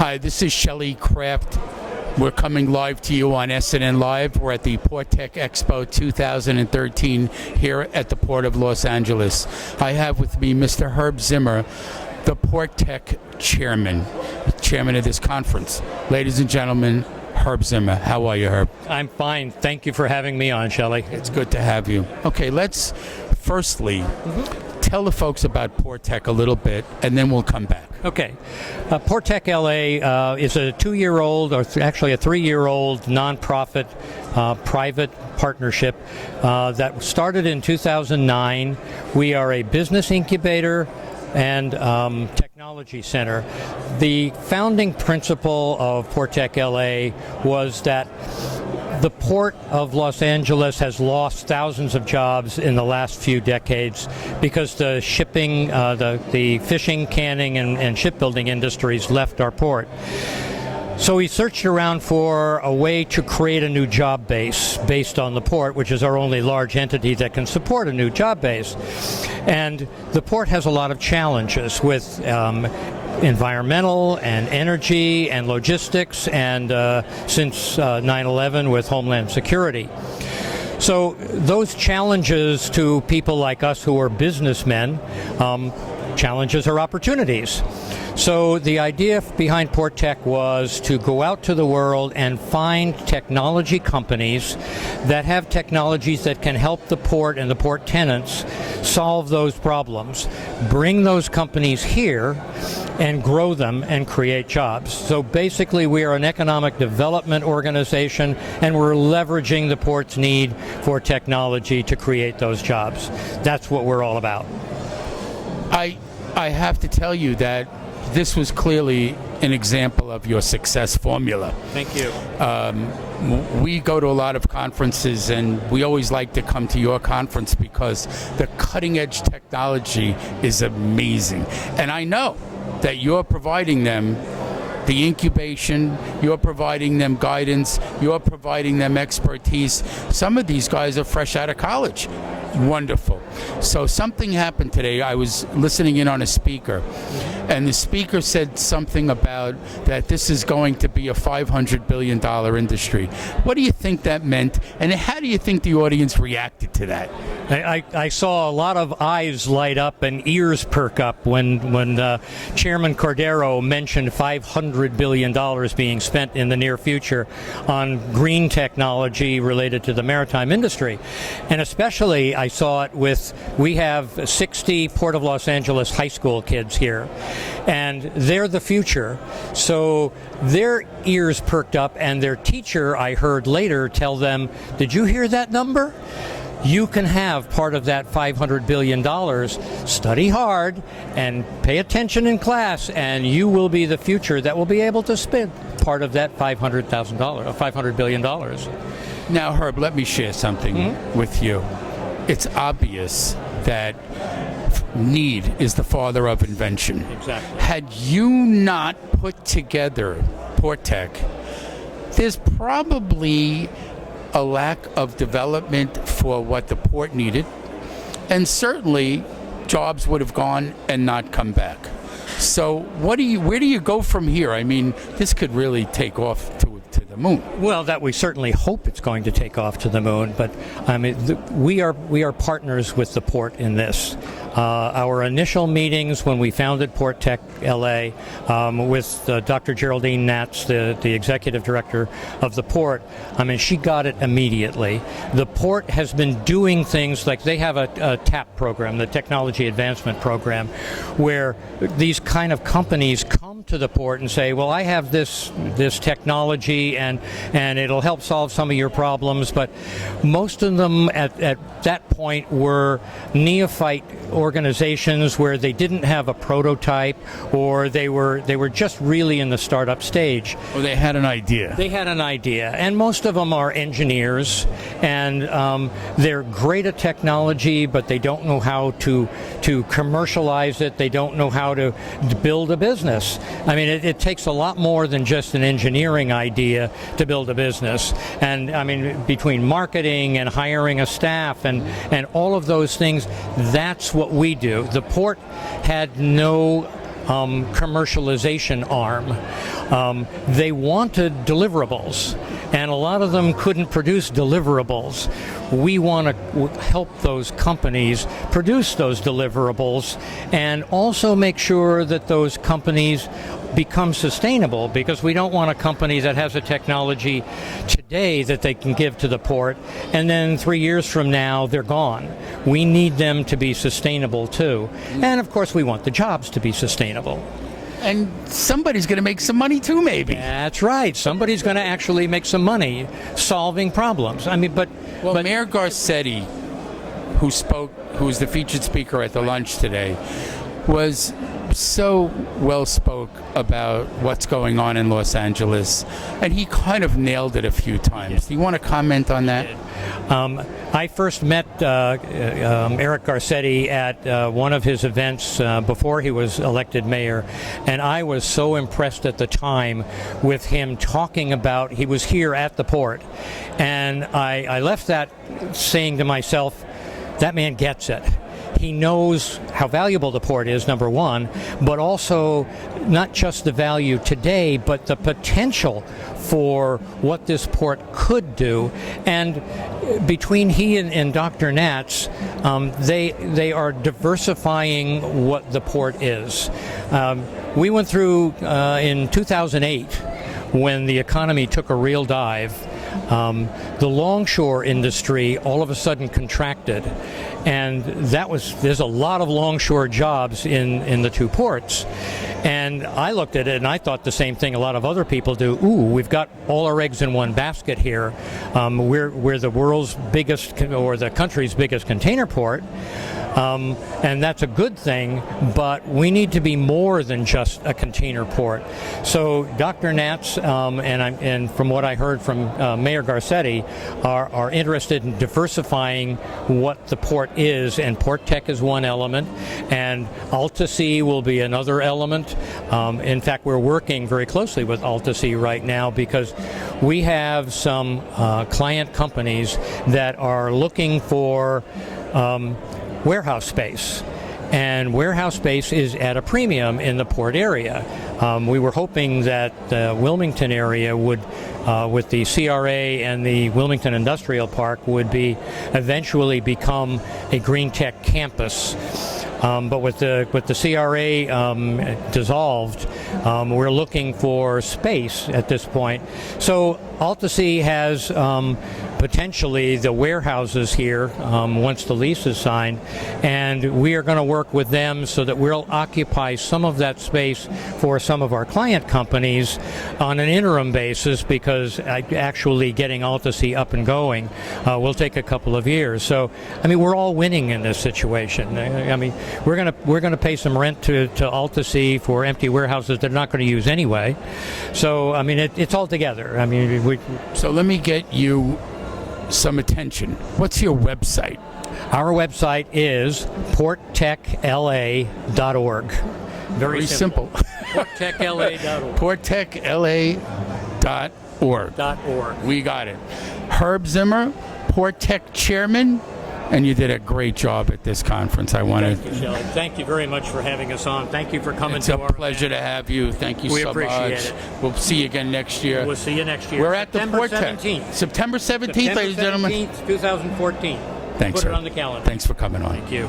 Hi, this is Shelley Kraft. We're coming live to you on SNNLive. We're at the PortTech Expo 2013 here at the Port of Los Angeles. I have with me Mr. Herb Zimmer, the PortTech chairman of this conference. Ladies and gentlemen, Herb Zimmer. How are you, Herb? I'm fine. Thank you for having me on, Shelley. It's good to have you. Okay, let's firstly tell the folks about PortTech a little bit, and then we'll come back. Okay. PortTech LA is a 2-year-old, or actually a 3-year-old nonprofit private partnership that started in 2009. We are a business incubator and technology center. The founding principle of PortTech LA was that the Port of Los Angeles has lost thousands of jobs in the last few decades because the shipping, the fishing, canning, and shipbuilding industries left our port. So we searched around for a way to create a new job base based on the port, which is our only large entity that can support a new job base. And the port has a lot of challenges with environmental and energy and logistics, and since 9/11 with Homeland Security. So those challenges to people like us who are businessmen, challenges are opportunities. So the idea behind PortTech was to go out to the world and find technology companies that have technologies that can help the port and the port tenants solve those problems, bring those companies here and grow them and create jobs. So basically we are an economic development organization, and we're leveraging the port's need for technology to create those jobs. That's what we're all about. I have to tell you that this was clearly an example of your success formula. Thank you. We go to a lot of conferences, and we always like to come to your conference because the cutting edge technology is amazing. And I know that you're providing them the incubation, you're providing them guidance, you're providing them expertise. Some of these guys are fresh out of college. Wonderful. So something happened today. I was listening in on a speaker, and the speaker said something about that this is going to be a $500 billion industry. What do you think that meant, and how do you think the audience reacted to that? I saw a lot of eyes light up and ears perk up when Chairman Cordero mentioned $500 billion being spent in the near future on green technology related to the maritime industry. And especially I saw it we have 60 Port of Los Angeles high school kids here, and they're the future. So their ears perked up, and their teacher, I heard later, tell them, "Did you hear that number? You can have part of that $500 billion. Study hard and pay attention in class, and you will be the future that will be able to spend part of that $500 billion. Now, Herb, let me share something with you. It's obvious that need is the father of invention. Exactly. Had you not put together PortTech, there's probably a lack of development for what the port needed, and certainly jobs would have gone and not come back. So where do you go from here? I mean, this could really take off to the moon. Well, that we certainly hope it's going to take off to the moon, but I mean, we are partners with the port in this. Our initial meetings when we founded PortTech LA with Dr. Geraldine Natz, the executive director of the port, I mean, she got it immediately. The port has been doing things like they have a TAP program, the Technology Advancement Program, where these kind of companies come to the port and say, well, I have this technology and it'll help solve some of your problems, but most of them at that point were neophyte organizations where they didn't have a prototype, or they were just really in the startup stage. Or they had an idea. They had an idea, and most of them are engineers, and they're great at technology, but they don't know how to commercialize it. They don't know how to build a business. I mean, it takes a lot more than just an engineering idea to build a business. And I mean, between marketing and hiring a staff and all of those things, that's what we do. The port had no commercialization arm. They wanted deliverables, and a lot of them couldn't produce deliverables. We want to help those companies produce those deliverables and also make sure that those companies become sustainable, because we don't want a company that has a technology today that they can give to the port and then 3 years from now they're gone. We need them to be sustainable too. And of course we want the jobs to be sustainable. And somebody's going to make some money too, maybe. That's right. Somebody's going to actually make some money solving problems. I mean, but Mayor Garcetti, who was the featured speaker at the lunch today, was so well spoke about what's going on in Los Angeles, and he kind of nailed it a few times. Do you want to comment on that? I first met Eric Garcetti at one of his events before he was elected mayor, and I was so impressed at the time with him talking about, he was here at the port, and I left that saying to myself, that man gets it. He knows how valuable the port is, number one, but also not just the value today, but the potential for what this port could do. And between he and Dr. Natz, they are diversifying what the port is. We went through in 2008, when the economy took a real dive, the longshore industry all of a sudden contracted, and there's a lot of longshore jobs in the two ports. And I looked at it and I thought the same thing a lot of other people do. Ooh, we've got all our eggs in one basket here. We're the world's biggest, or the country's biggest container port. And that's a good thing, but we need to be more than just a container port. So Dr. Natz and from what I heard from Mayor Garcetti are interested in diversifying what the port is, and PortTech is one element, and AltaSea will be another element. In fact, we're working very closely with AltaSea right now, because we have some client companies that are looking for warehouse space, and warehouse space is at a premium in the port area. We were hoping that the Wilmington area would, with the CRA and the Wilmington Industrial Park, would eventually become a green tech campus. But with the CRA dissolved, we're looking for space at this point. So AltaSea has potentially the warehouses here once the lease is signed, and we are going to work with them so that we'll occupy some of that space for some of our client companies on an interim basis, because actually getting AltaSea up and going will take a couple of years. So, I mean, we're all winning in this situation. I mean, we're going to pay some rent to AltaSea for empty warehouses they're not going to use anyway. So, I mean, it's all together. I mean, So let me get you some attention. What's your website? Our website is PortTechLA.org. Very simple. PortTechLA.org. PortTechLA.org. We got it. Herb Zimmer, PortTech Chairman, and you did a great job at this conference. Thank you, Shelley. Thank you very much for having us on. Thank you for coming to our It's a pleasure to have you. Thank you so much. We appreciate it. We'll see you again next year. We'll see you next year. We're at the September PortTech. 17th. September 17th, ladies and gentlemen. September 17th, 2014. Thanks, Put sir. it on the calendar. Thanks for coming on. Thank you.